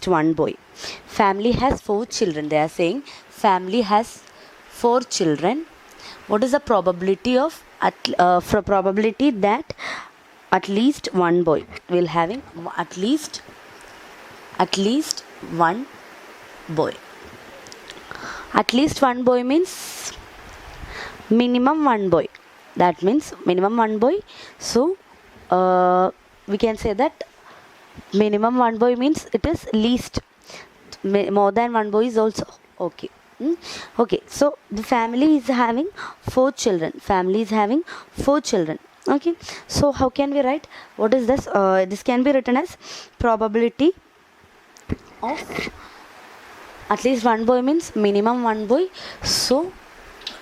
least one boy. Family has 4 children. They are saying family has 4 children. What is the probability of probability that at least one boy will having at least one boy? At least one boy means minimum one boy. That means minimum one boy. So we can say that minimum one boy means it is least. More than one boy is also okay. Okay, so the family is having 4 children. Family is having 4 children. Okay, so how can we write? What is this? This can be written as probability of at least one boy means minimum one boy. So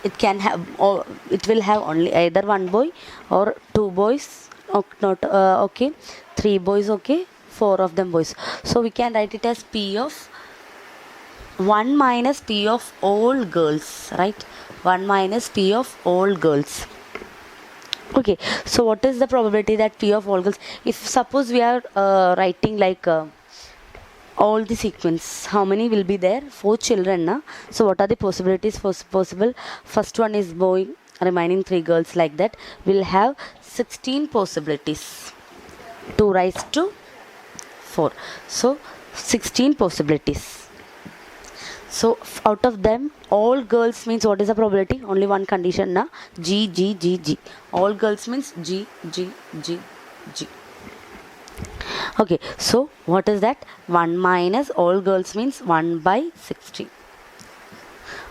it can have, or it will have only either one boy or 2 boys. Not okay, 3 boys. Okay, 4 of them boys. So we can write it as P of 1 minus P of all girls, right? 1 minus P of all girls. Okay, so what is the probability that P of all girls? If suppose we are writing like all the sequence, how many will be there? 4 children, na? So what are the possibilities possible? First one is boy, remaining 3 girls, like that. We'll have 16 possibilities. 2 raised to 4. So 16 possibilities. So out of them, all girls means what is the probability? Only one condition, na? G, G, G, G. All girls means G, G, G, G. Okay, so what is that? 1 minus all girls means 1 by 16.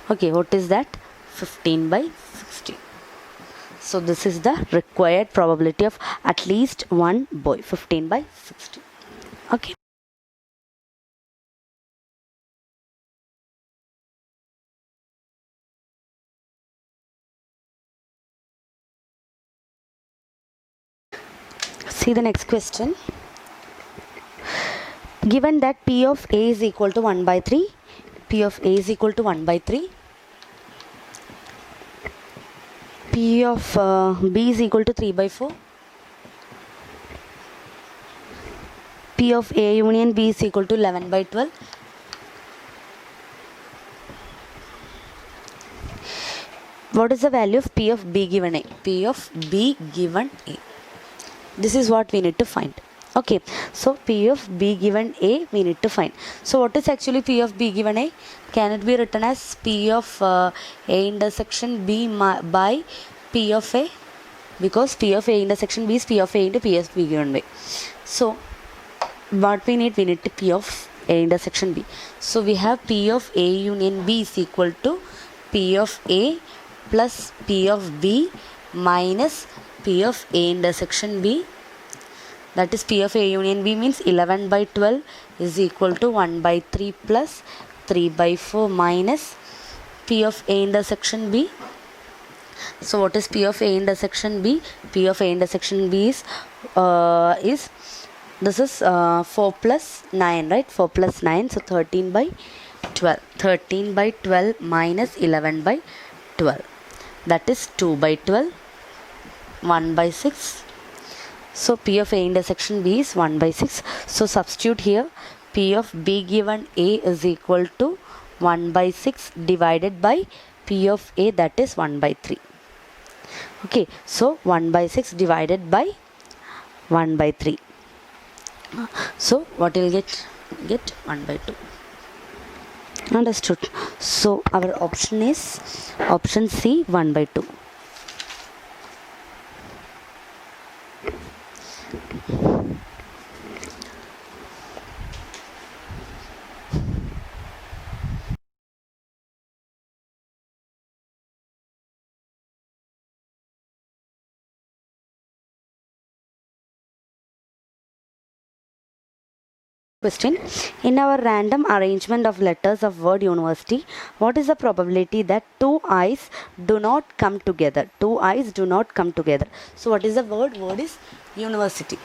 Okay, what is that? 15 by 16. So this is the required probability of at least one boy. 15 by 16. Okay. See the next question. Given that P of A is equal to 1 by 3, P of A is equal to 1 by 3, P of B is equal to 3 by 4, P of A union B is equal to 11 by 12, what is the value of P of B given A? P of B given A. This is what we need to find. Okay, so P of B given A we need to find. So what is actually P of B given A? Can it be written as P of A intersection B by P of A? Because P of A intersection B is P of A into P of B given A. So what we need to P of A intersection B. So we have P of A union B is equal to P of A plus P of B minus P of A intersection B. That is P of A union B means 11 by 12 is equal to 1 by 3 plus 3 by 4 minus P of A intersection B. So what is P of A intersection B? P of A intersection B is this is 4 plus 9, right? 4 plus 9, so 13 by 12. 13 by 12 minus 11 by 12. That is 2 by 12, 1 by 6. So P of A intersection B is 1 by 6. So substitute here. P of B given A is equal to 1 by 6 divided by P of A, that is 1 by 3. Okay, so 1 by 6 divided by 1 by 3. So what will get 1 by 2. Understood. So our option is option C, 1 by 2. Question. In our random arrangement of letters of word university, what is the probability that 2 eyes do not come together? 2 eyes do not come together. So what is the word? Word is university.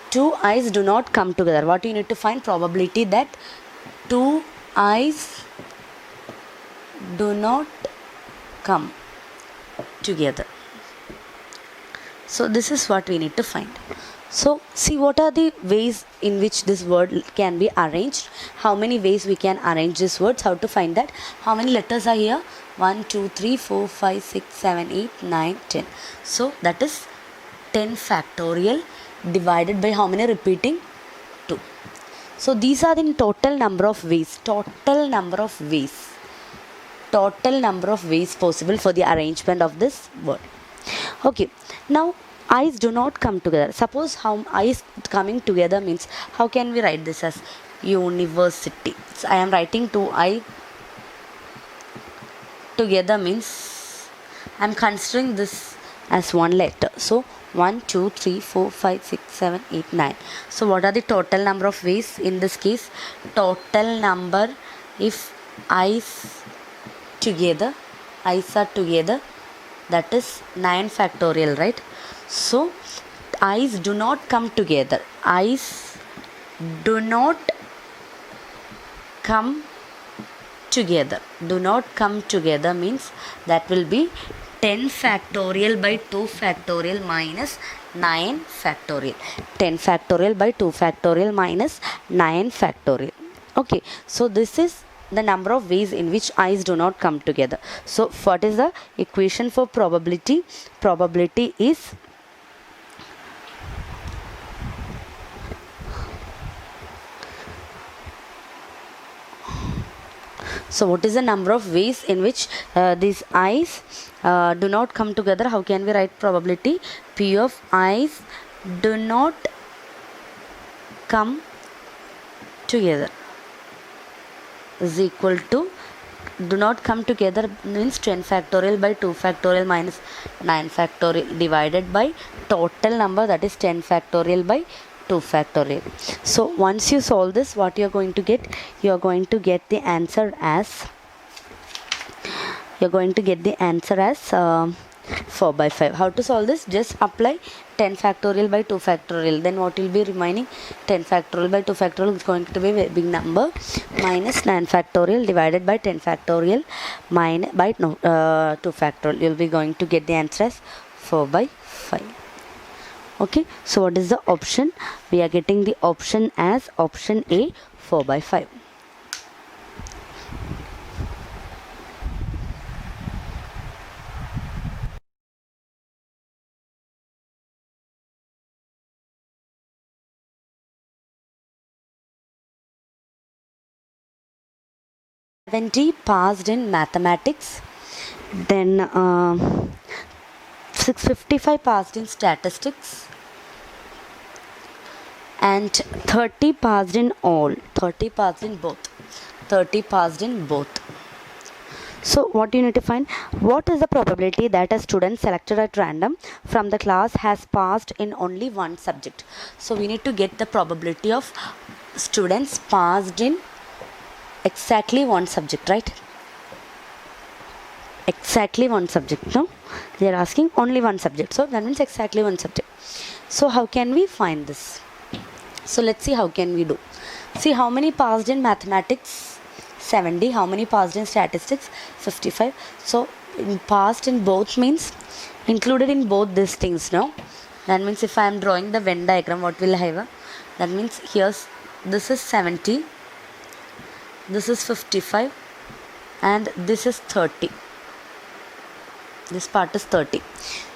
2 eyes do not come together. What you need to find? Probability that 2 eyes do not come together. So this is what we need to find. So see what are the ways in which this word can be arranged. How many ways we can arrange these words? How to find that? How many letters are here? 1, 2, 3, 4, 5, 6, 7, 8, 9, 10. So that is 10 factorial divided by how many repeating? 2. So these are the total number of ways. Total number of ways possible for the arrangement of this word. Okay, now eyes do not come together. Suppose how eyes coming together means, how can we write this as university? So I am writing 2I together means I am considering this as one letter. So 1, 2, 3, 4, 5, 6, 7, 8, 9. So what are the total number of ways in this case? Total number, if eyes are together, that is 9 factorial, right? So eyes do not come together. Eyes do not come together. Do not come together means that will be 10 factorial by 2 factorial minus 9 factorial. 10 factorial by 2 factorial minus 9 factorial. Okay, so this is the number of ways in which eyes do not come together. So what is the equation for probability? Probability is so what is the number of ways in which these eyes do not come together? How can we write probability? P of eyes do not come together is equal to, do not come together means 10 factorial by 2 factorial minus 9 factorial divided by total number, that is 10 factorial by 2 factorial. So once you solve this, what you are going to get? You are going to get the answer as 4 by 5. How to solve this? Just apply 10 factorial by 2 factorial. Then what will be remaining? 10 factorial by 2 factorial is going to be a big number, minus 9 factorial divided by 10 factorial by 2 factorial. You will be going to get the answer as 4 by 5. Okay, so what is the option? We are getting the option as option A, 4 by 5. Passed in mathematics, then 655 passed in statistics, and 30 passed in all. 30 passed in both. So what you need to find, what is the probability that a student selected at random from the class has passed in only one subject? So we need to get the probability of students passed in exactly one subject, right? Exactly one subject. No, they are asking only one subject, so that means exactly one subject. So how can we find this? So let's see how can we do. See, how many passed in mathematics? 70. How many passed in statistics? 55. So passed in both means included in both these things. No, that means if I am drawing the Venn diagram, what will I have? That means here's, this is 70, this is 55, and this is 30. This part is 30.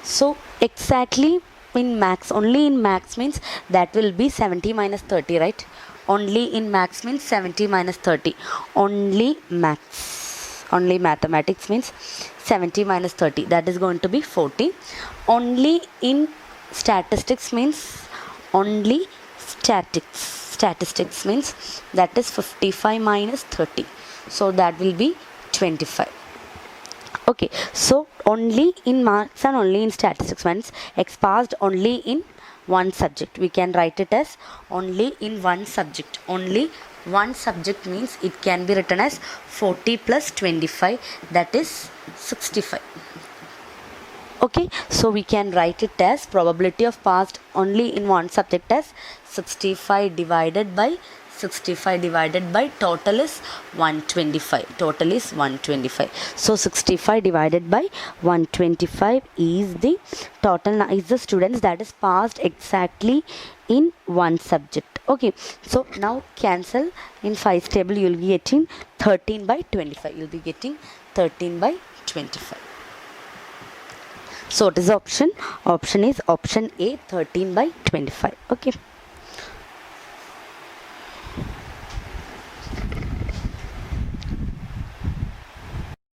So exactly in max, only in max means that will be 70 minus 30, right? Only in max means 70 minus 30. Only max, only mathematics means 70 minus 30, that is going to be 40. Only in statistics means only statistics means that is 55 minus 30, so that will be 25. Okay, so only in maths and only in statistics means X passed only in one subject. We can write it as only in one subject. Only one subject means it can be written as 40 plus 25, that is 65. Okay, so we can write it as probability of passed only in one subject as 65 divided by 65 divided by total is 125. Total is 125. So 65 divided by 125 is the total, is the students that is passed exactly in one subject. Okay, so now cancel. In 5's table you will be getting 13 by 25. You will be getting 13 by 25. So what is the option? Option is option A, 13 by 25. Okay.